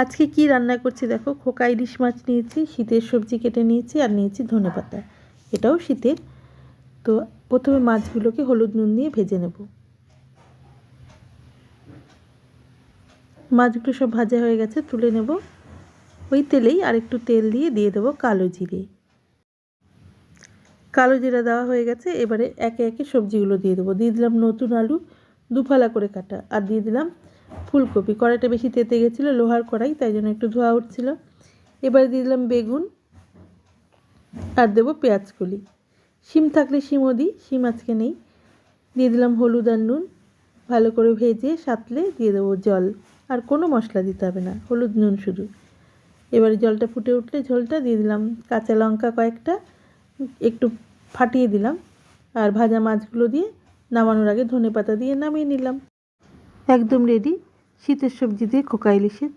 আজকে কি রান্না করছি দেখো, খোকা ইলিশ মাছ নিয়েছি, শীতের সবজি কেটে নিয়েছি, আর নিয়েছি ধনেপাতা, এটাও শীতের। তো প্রথমে মাছগুলোকে হলুদ নুন দিয়ে ভেজে নেব। মাছগুলো সব ভাজা হয়ে গেছে, তুলে নেব। ওই তেলেই আর একটু তেল দিয়ে দেবো কালো জিরে। কালো জিরা দেওয়া হয়ে গেছে, এবারে একে একে সবজিগুলো দিয়ে দেবো। দিয়ে দিলাম নতুন আলু দুফালা করে কাটা, আর দিয়ে দিলাম ফুলকপি। কড়াইটা বেশি তেতে গেছিলো, লোহার কড়াই, তাই জন্য একটু ধোয়া উঠছিল। এবারে দিয়ে দিলাম বেগুন, আর দেবো পেঁয়াজকলি। শিম থাকলে শিমও দিই, শিম আজকে নেই। দিয়ে দিলাম হলুদ আর নুন, ভালো করে ভেজে সাঁতলে দিয়ে দেবো জল। আর কোনো মশলা দিতে হবে না, হলুদ নুন শুধু। এবারে জলটা ফুটে উঠলে ঝোলটা দিয়ে দিলাম কাঁচা লঙ্কা কয়েকটা, একটু ফাটিয়ে দিলাম, আর ভাজা মাছগুলো দিয়ে নামানোর আগে ধনেপাতা দিয়ে নামিয়ে নিলাম। একদম রেডি শীতের সবজি দিয়ে খোকা ইলিশের